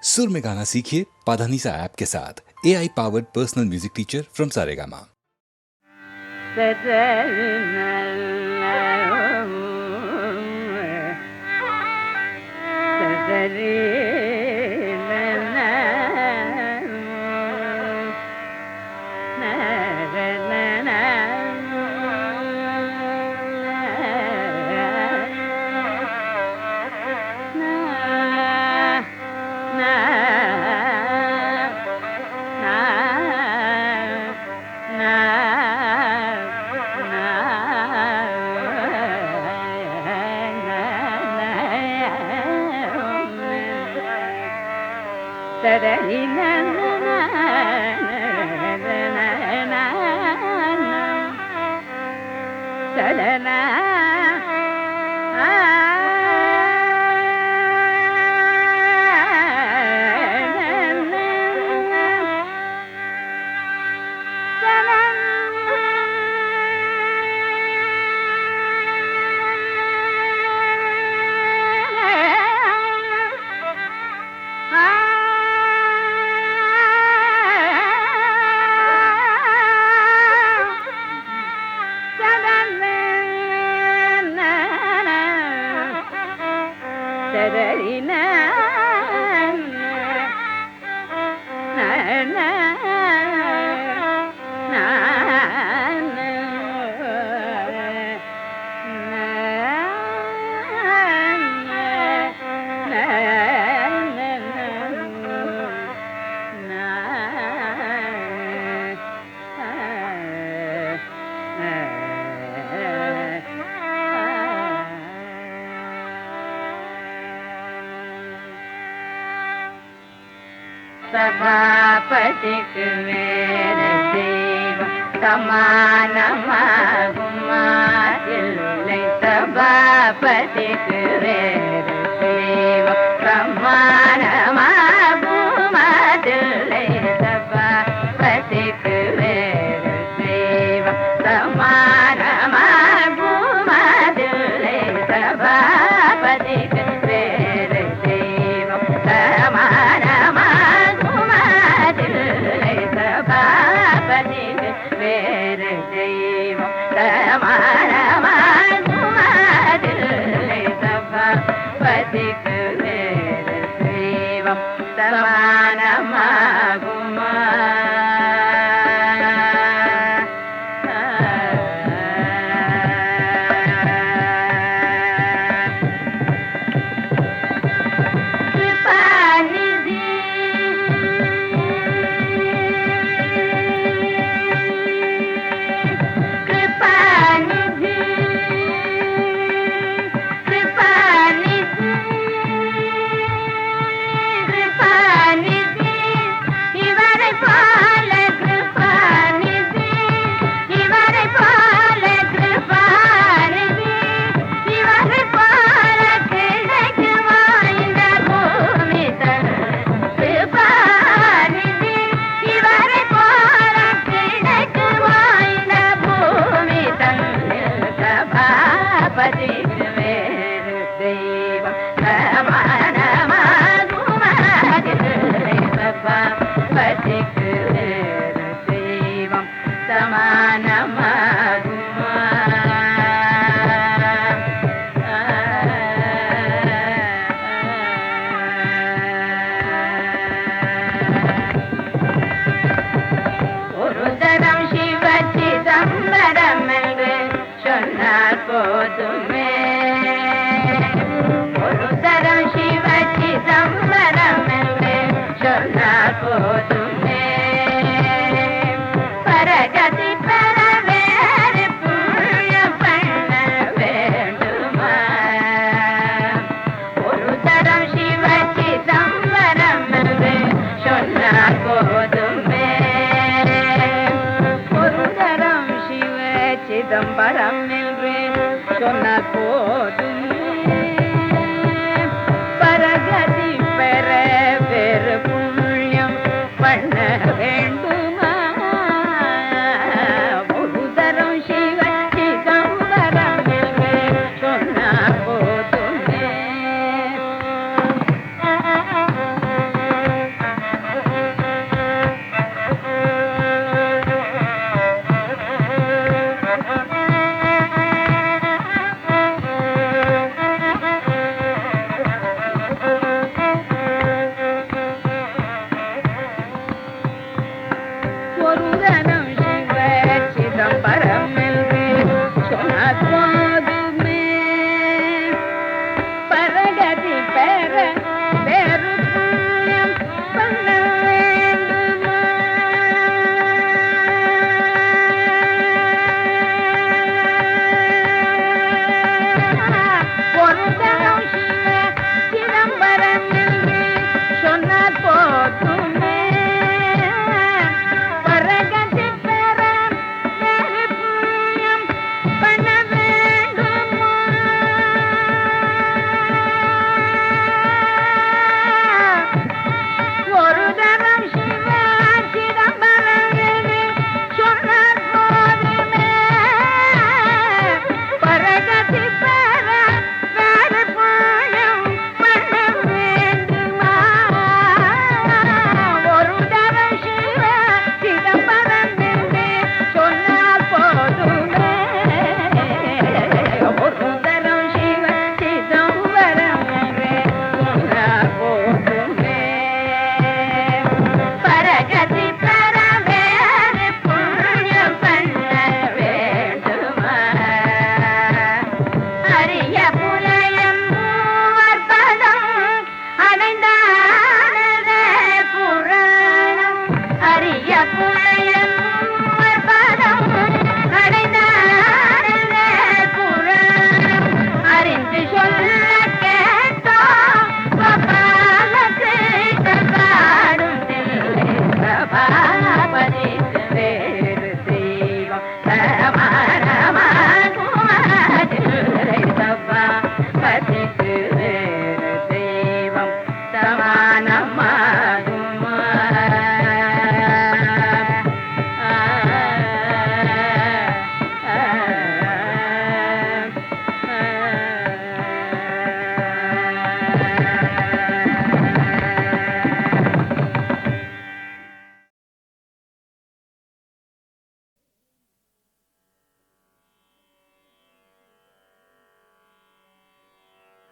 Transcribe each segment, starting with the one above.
सुर में गाना सीखिए पाधानीसा ऐप के साथ। AI powered personal music teacher from Saregama. सभापतिक वेर देव समानमागुमादिल्लै सभापतिक वेर देव समानमागुमादिल्लै सभापतिक वेर देव समानमागुमादिल्लै सभापतिक वेर देव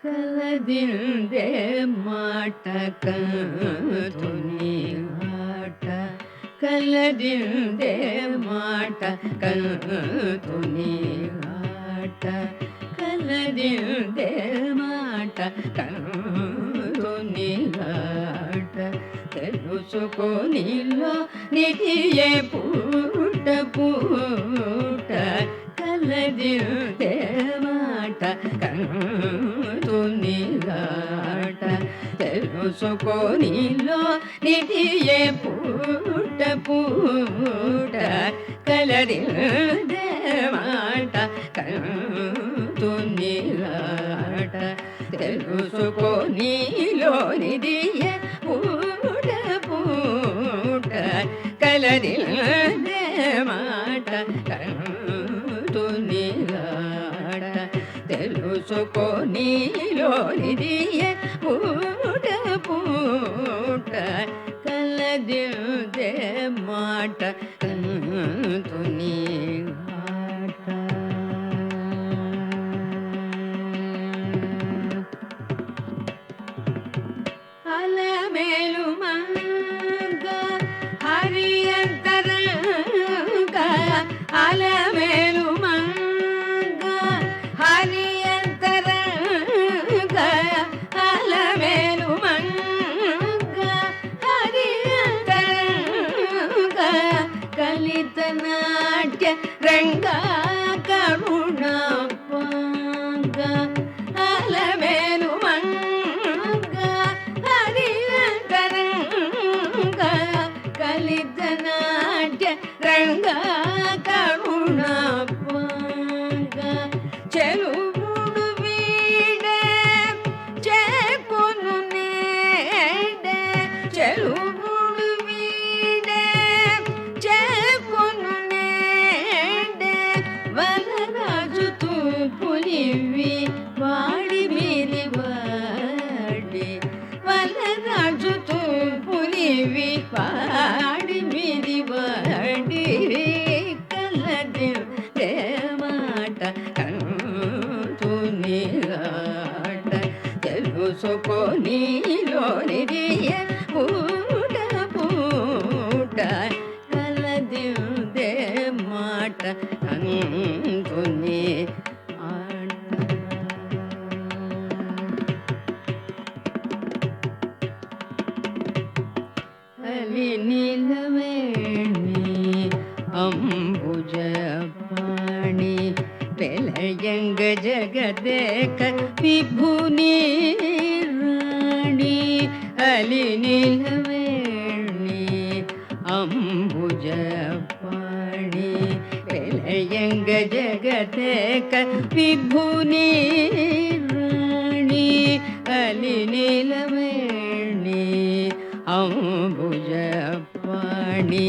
ಕಲದಿಂದೆ ಮಾಟಕ ತುನಿ ಆಟ ಕಲದಿಂದೆ ಮಾಟಕ ತುನಿ ಆಟ ಕಲದಿಂದೆ ಮಾಟಕ ತುನಿ ಆಟ తెలుసుకోనిలో నిధియే పూట పూట కలదిదే మాట కంతునిగాట తెలుసుకోనిలో నిధియే పూట పూట కలదిదే మాట కంతునిగాట తెలుసుకోనిలో నిధియే పూట పూట కలదిదే మాట కంతునిగాట తెలుసుకోనిలో నిధియే పూట పూట కలదిదే మాట కంతునిగాట అలమేలు మంగ హరియంతరంగ అలమేలు మంగ హరియంతరంగ అలమేలు మంగ హరియంతరంగ కలిత నాట్య రంగ కరుణ పంగ అలమేలు మంగ హరియంతరంగ కలిత నాట్య రంగ కరుణ పంగ చెలుముడు వీడే చేకొను నేడే చెలుముడు వీడే చేకొను నేడే వలరాజు తూపులివి వాడి మీది వాడి వలరాజు తూపులివి వాడి మీది వాడి కలదిదే మాట కంతునిగాట తెలుసుకోనిలో నిధియే పూట పూట కలదిదే మాట కంతుని అలి నీలవేణి అంబుజ పాణి వెలయంగ జగదేక విభుని రాణి అలి నీలవేణి అంబుజ పాణి వెలయంగ జగదేక విభుని రాణి అలి నీలవేణి అంబుజ పాణి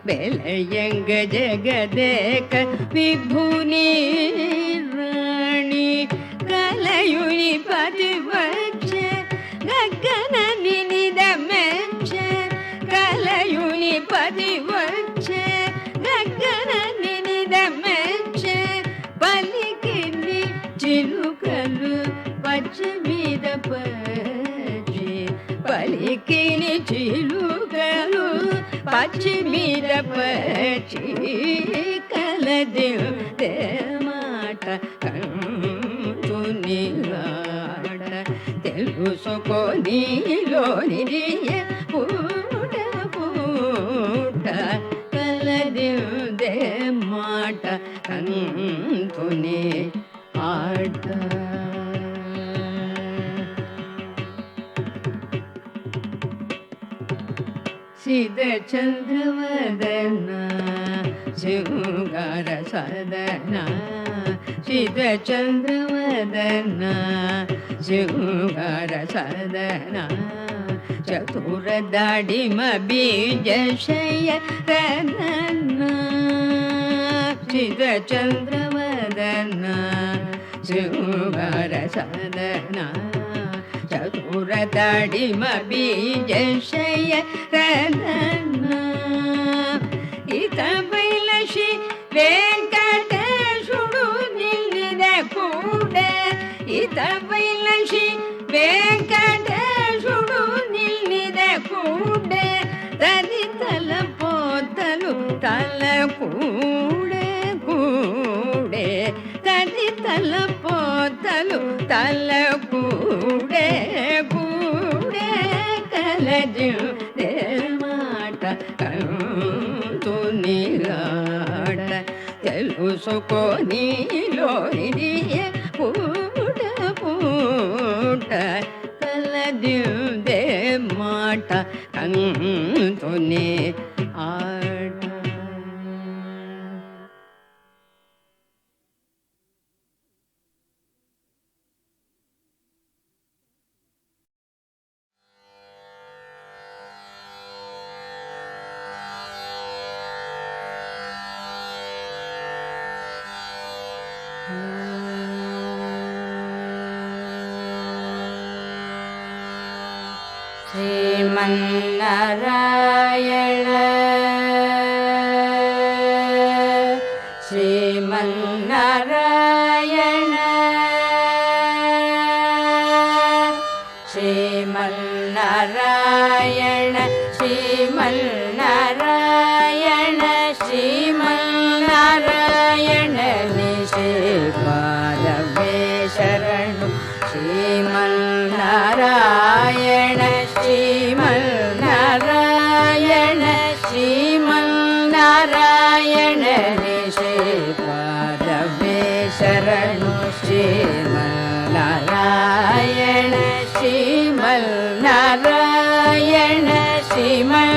వెలయంగ జగదేక విభుని రాణి కలయుని పతివచ్చే గగన నినిద మెచ్చే కలయుని పతివచ్చే గగన నినిద మెచ్చే పలికిని చిలుకలు పచ్చ మీద పచ్చి పలికిని చిలుకలు పచ్చి మీద పచ్చి కలదిదే మాట కంతునిగాట తెలుసుకోనిలో నిధియే పూట పూట కలదిదే మాట కంతుని ఆట సిద చంద్రవదన శృంగార సదన సిద చంద్రవదన శృంగార సదన చతుర దాడిమ బీజ శయన సిద చంద్రవదన శృంగార సదన చతుర దాడిమ బీజ శయన ఇత బైలశి వెంకటేశుడు నిలిద కూడా ఇత బైలశి వెంకటేశుడు నిల్లిదే కూడే తది తల పోతలు తల కూడే కూడే తది తల పోతలు తల కూడే కూడే కలజు మాట తునిగాడ తెలుసుకొనిలోని పూట పూట కలదిదే మాట కంతుని ఆడ. శ్రీమన్నారాయణ శ్రీమన్నారాయణ శ్రీమన్నారాయణ శ్రీమన్నారాయణ శ్రీమన్నారాయణ నిశ్రీపాదమే శరణు శ్రీమన్నారాయణ శ్రీమన్నారాయణ శ్రీమన్నారాయణ నిశ్రీపాదమే శరణు శ్రీమన్నారాయణ శ్రీమన్నారాయణ శ్రీమన్నారాయణ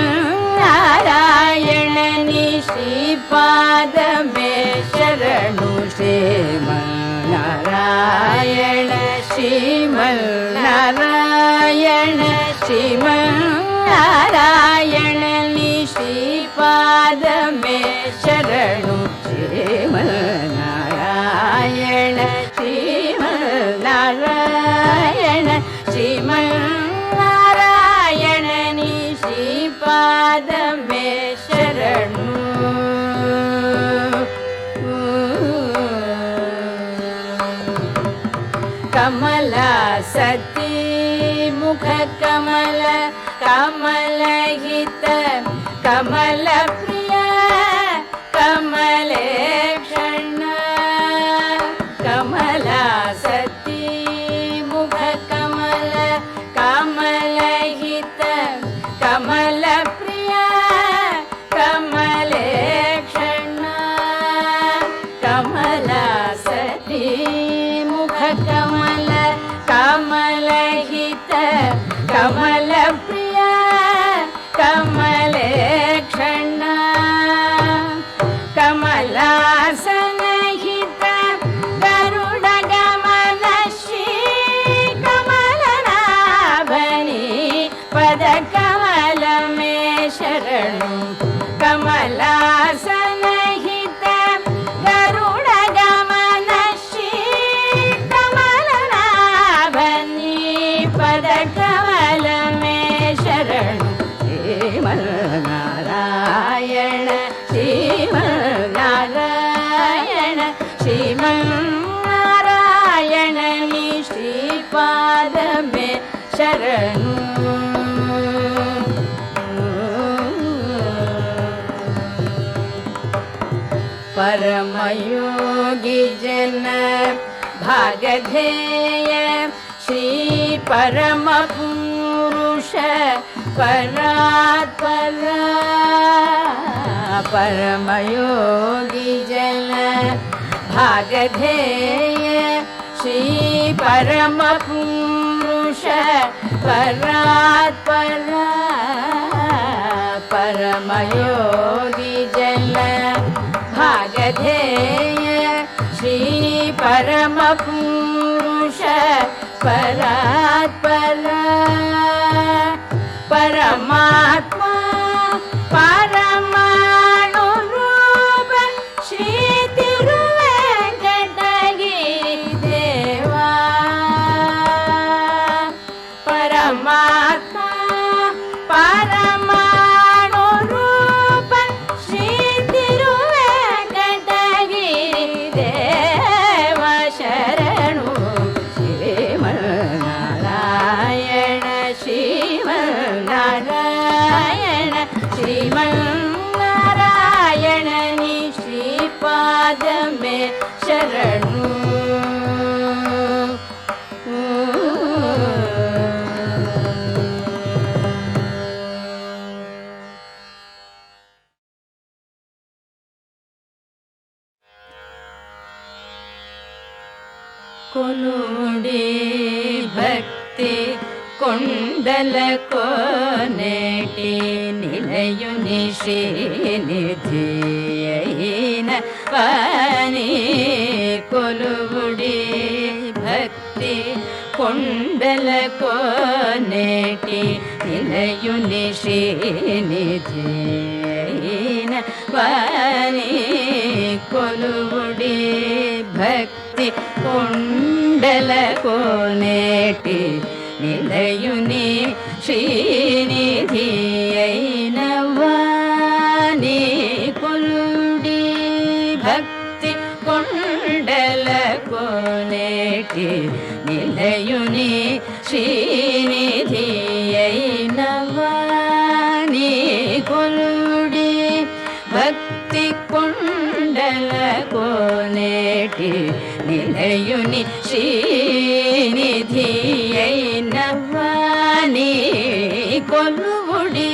నిశ్రీపాదమే శరణు శ్రీమన్నారాయణ శ్రీమన్నారాయణ శ్రీమన్నారాయణ నిశ్రీపాదమే శరణు శ్రీమన్నారాయణ శ్రీమన్నారాయణ శ్రీమన్నారాయణ నిశ్రీపాదమే శరణు. कमला सती मुख कमल कमलहित कमल प्रिय कमलेक्षण कमला सती मुख कमल कमलहित कमल प्रिय कमलेक्षण कमला सती मुख कमल कमलहित कमल प्रिय कमलेक्षण कमलासनहित गरुड गमन श्री कमलनाभनि पद कमल में शरणु कमलासनहित गरुड गमन श्री कमलनाभनि पद कमल में शरणु श्रीमन्नारायण श्रीमन्नारायण श्रीमन्नारायण निश्रीपादमे शरणु. परमयोगी जन भागधेय श्री परम पुरुष परात्पर परमयोगी जन भागधेय श्री परम पुरुष परात्पर परमयोगी जन भागधेय श्री परम पुरुष परात्पर परमात्मा परमाणु रूप श्री तिरुवेंकटगिरि देवा परमात्मा परमाणु रूप श्री तिरुवेंकटगिरि देवा शरणु श्रीमन्नारायण నారాయణ శ్రీమన్నారాయణ నీ శ్రీపాదమే శరణు. కొలుడి భక్తి కొండల కోనేటి నిలయుని శ్రీనిధి అయిన వాణి. కొలుడి భక్తి కొండల కోనేటి నిలయుని శ్రీనిధి అయిన వాణి. కొలుడి భక్తి కొండల కోనేటి నిలయుని శ్రీనిధి అయిన వాణి. కొలుడి భక్తి కొండల కోనేటి నిలయుని శ్రీనిధి అయిన వాణి. కొలుడి భక్తి కొండల కోనేటి నిలయుని శ్రీనిధి అయిన వాణి. కొలుడి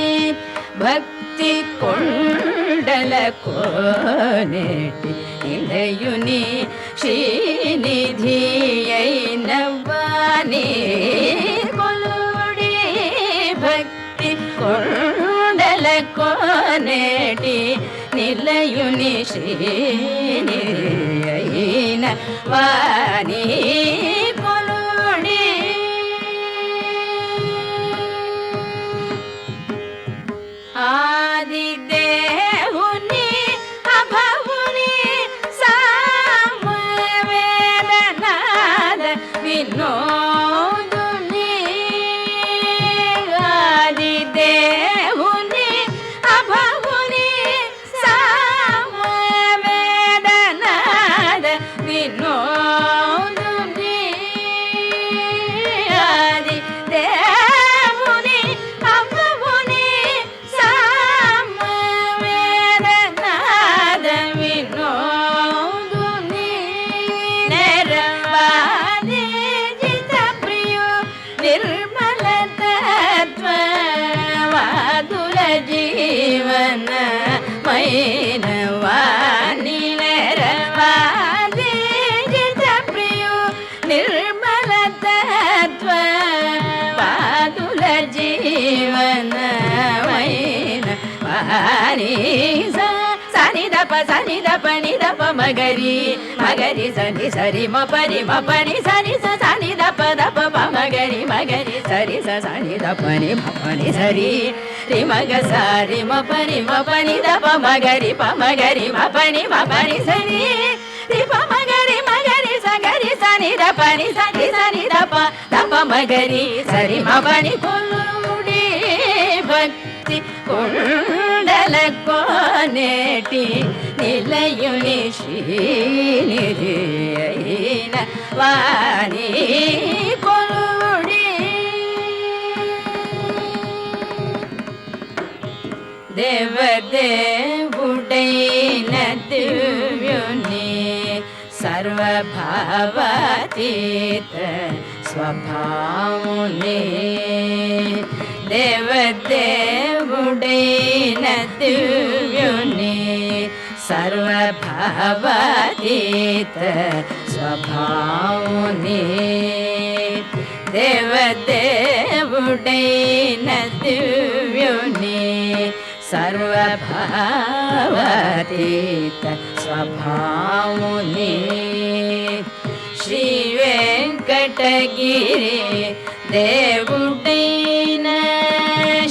భక్తి కొండల కోనేటి నిలయుని శ్రీనిధి అయిన వాణి. కొలుడి భక్తి కొండల కోనేటి నిలయుని శ్రీనిధి అయిన వాణి. కొలుడి ఆదిదేవుని అభవుని సామవేదనాద వినోదుని. ఆదిదేవుని అభవుని సామవేదనాద వినోదుని. ఆదిదేవుని అభవుని సామవేదనాద వినోదుని. నెరవాది జిత ప్రియు నిర్మల తత్వ వాదుల జీవన మైన వాణి. నెరవాది జిత ప్రియు నిర్మల తత్వ వాదుల జీవన మైన వాణి. సని దప నిదప మగరి మగరి సని సరి మపరి మపని సరి సని దప మగరి మగరి సరి సని దపని మపని సరి రి మగ సారి మపని మపని దప మగరి మగరి మపని మపని సరి రి మగరి మగరి సగరి సని దపని సని దప మగరి సరి మపని. కొలుడి భక్తి కొండల కోనేటి నిలయుని శ్రీనిధి అయిన వాణి. కొలుడి దేవదేవుడైన దివ్యుని సర్వభావాతీత స్వభావుని. దేవదేవుడైన దివ్యుని సర్వభావాతీత స్వభావుని. దేవదేవుడైన దివ్యుని సర్వభావాతీత స్వభావుని. శ్రీ వెంకటగిరి దేవుడైన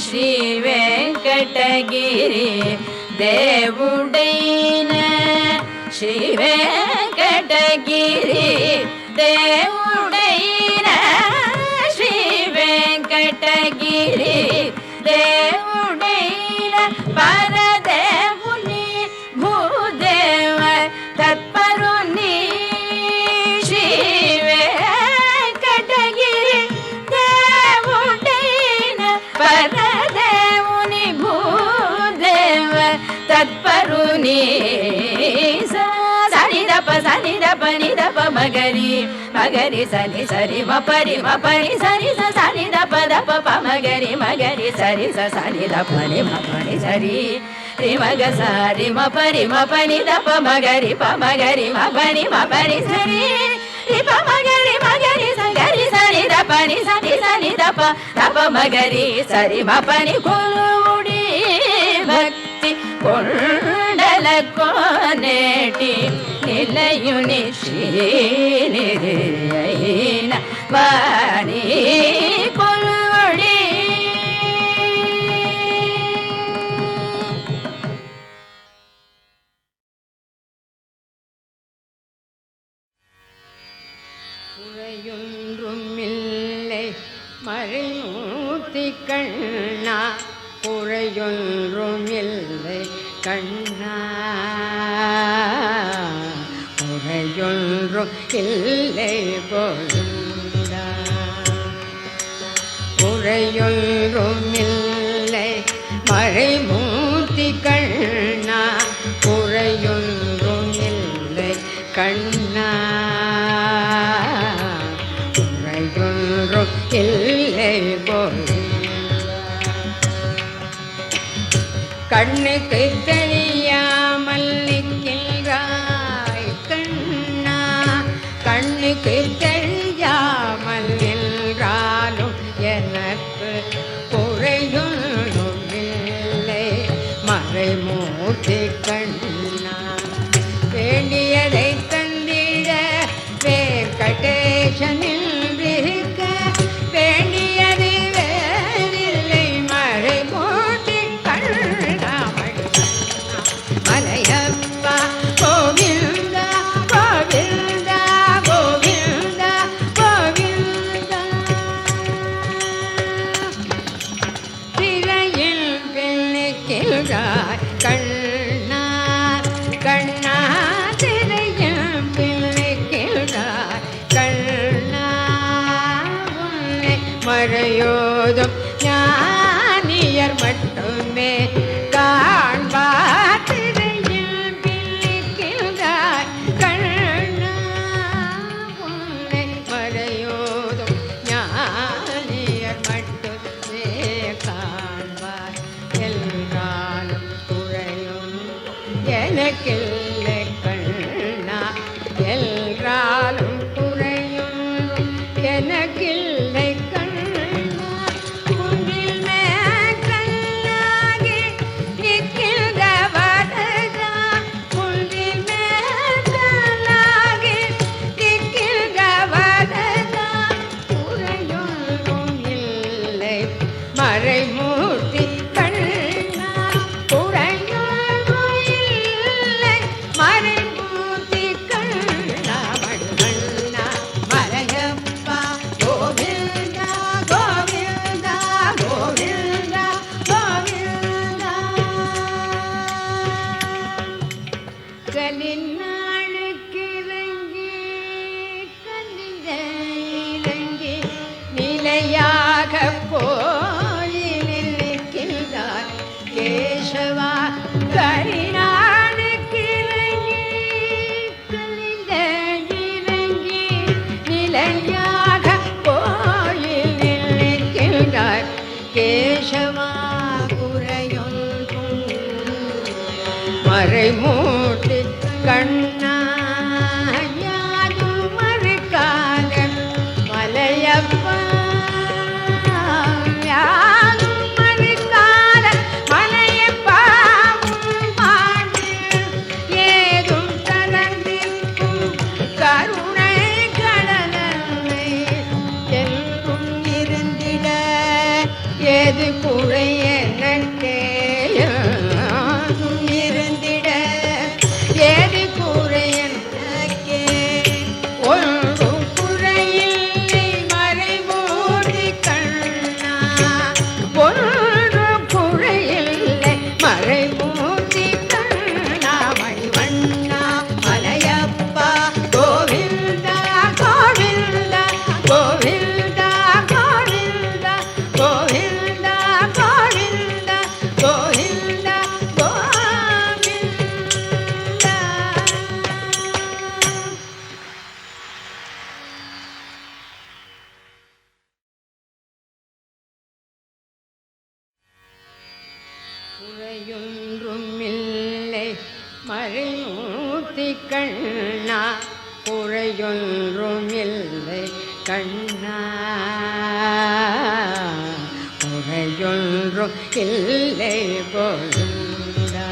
శ్రీ వెంకటగిరి దేవుడైన శ్రీ వెంకటగిరి దేవుడైన శ్రీ వెంకటగిరి దేవుడైన పరదేవుని భూదేవ తత్పరుని. శ్రీ వెంకటగిరి దేవుడైన పరదేవుని நீ சனி தப்ப நி தப்ப மகரி மகரி சனி சரி மபரி சரி சனி தப்ப ப மகரி சரி சனி தப்ப நி மபரி சரி ரி மக சரி மபரி தப்ப மகரி ப மகரி மபரி சரி ரி ப மகரி சங்கரி சரி தப்ப நி சனி தப்ப மகரி சரி மபனி கொலுடி பக்தி கொண்டல கோனேட்டி நிலையுனி ஸ்ரீநிதியைன வாணி கொலுடி குறையொன்றுமில்லை மறைமூர்த்தி கண்ணா குறையொன்றுமில்லை கண்ணா குறையொன்றும் இல்லை பொருந்தா குறையொன்றுமில்லை மறைமூர்த்தி கண்ணா குறையொன்றும் இல்லை கண்ணா குறையொன்றும் இல்லை பொருந்தா கண்ணுக்கு தெரியாமல் நிற்கின்றாய் கண்ணா கண்ணுக்கு தெரியாமல் நின்றாலும் எனக்கு குறையொன்றும் இல்லை மறைமூர்த்தி கண்ணா வேண்டியதை தந்திட வெங்கடேசனில் இருக்க வேண்டியது வேறில்லை மறைமூர்த்தி கண்ணா மலையப்பா கோவிந்தா கோவிந்தா கோவிந்தா கோவிந்தா திரையில் பிள்ளைக்கிறாய் கண்ணா கண்ணா திரையில் பிள்ளைக்கிறாய் கண்ணா உன்னை மறையோதும் ஞானியர் மட்டுமே காண்பார் திரையில் பிள்ளைக்கிறாய் கண்ணா உன்னை மறையோதும் ஞானியர் மட்டுமே காண்பார் எல்லாரும் குறையும் எனக்கில்லை கண்ணா எல்லாரும் குறையும் எனக்கில்லை கண்ணா குன்றில் மேற்கல்லாகி நிற்கின்ற வரதா குன்றில் மேற்கல்லாகி நிற்கின்ற வரதா குறையொன்றும் இல்லை மறைமூர்த்தி கண்ணா குறையொன்றும் இல்லை மறைமூர்த்தி கண்ணா மண்ணா மலையப்பா கோவிந்தா கோவிந்தா கோவிந்தா கோவிந்தா கலிநாளுக்கு இறங்கி கலிந்த இறங்கி நிலையாக கோயிலில் நிற்கின்றார் கேசவா கரிநாளுக்கு இறங்கி கலிந்த இறங்கி நிலையாக கோயிலில் நிற்கின்றார் கேசவா குறையொன்றும் மறைமூர்த்தி கண்ணா யாரும் மறுக்காத மலையப்பா யாரும் மறுக்காத மலையப்பா உன் பாட்டில் ஏதும் கலந்திருக்கும் கருணை கடலை என்றும் இருந்திட ஏது குறை எனக்கே இருந்திட ஏது குறை குறையொன்றுமில்லை மறைமூர்த்தி கண்ணா, குறையொன்றுமில்லை கண்ணா, குறையொன்றும் இல்லை கோவிந்தா.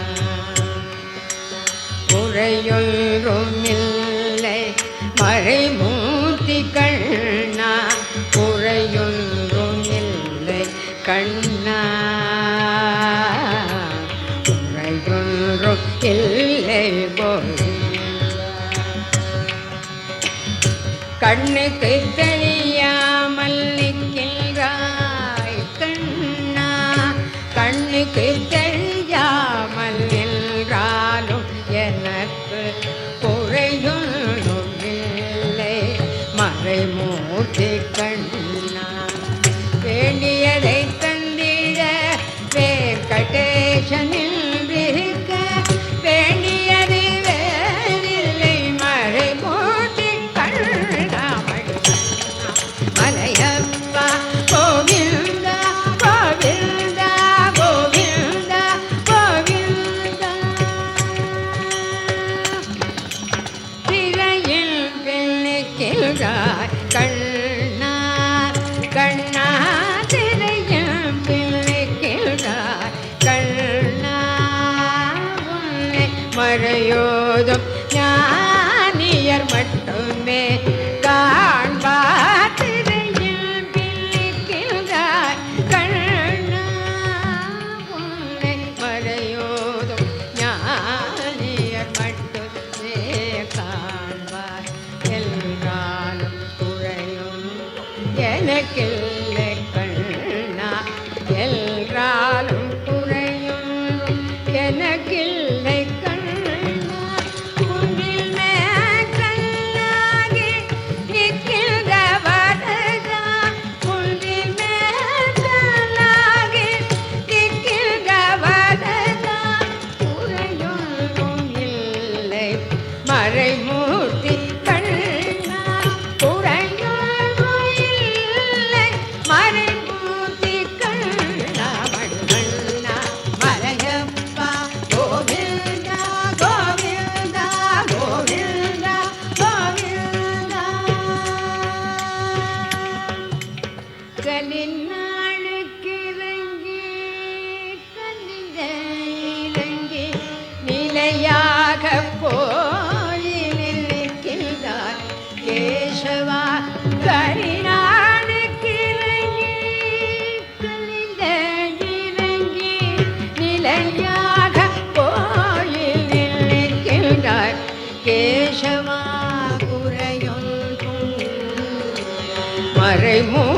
குறையொன்றுமில்லை மறைமூர்த்தி கண்ணா, குறையொன்றும் இல்லை கண்ணா, குறையொன்றும் இல்லை கோவிந்தா. கண்ணுக்கு தெரியாமல் நிற்கின்றாய் கண்ணா, கண்ணுக்கு தெரியாமல் நின்றாலும் எனக்கு குறையொன்றும் இல்லை மறைமூர்த்தி கண்ணா. வேண்டியதை தந்திட வெங்கடேசனில் இருக்க, வேண்டியது வேறில்லை மறைமூர்த்தி கண்ணா. மலையப்பா கோவிந்தா கோவிந்தா கோவிந்தா கோவிந்தா. திரையில் பிள்ளைக்கிறாய் கண்ணா கண்ணா, திரையில் பிள்ளைக்கிறாய் கண்ணா. உன்னை மறையோதும் ஞானியர் மட்டுமே காண்பார். திரையில் பிள்ளைக்கிறாய் கண்ணா, உன்னை மறையோதும் ஞானியர் மட்டுமே காண்பார். எல்லாரும் குறையும் எனக்கில்லை கண்ணா, எல்லாரும் குறையும் எனக்கில்லை கண்ணா. குன்றில் மேற்கல்லாகி நிற்கின்ற வரதா, குன்றில் மேற்கல்லாகி நிற்கின்ற வரதா. குறையொன்றும் இல்லை மறைமூர்த்தி கண்ணா, குறையொன்றும் இல்லை மறைமூர்த்தி கண்ணா. மணிவண்ணா மலையப்பா கோவிந்தா கோவிந்தா கோவிந்தா கோவிந்தா. கலிநாளுக்கு இறங்கி கலிந்த இறங்கி நிலையாக கோயிலில் நிற்கின்றார் கேசவா. கலிநாளுக்கு இறங்கி கலிந்த இறங்கி நிலையாக கோயிலில் நிற்கின்றார் கேசவா. குறையொன்றும் மறைமூர்த்தி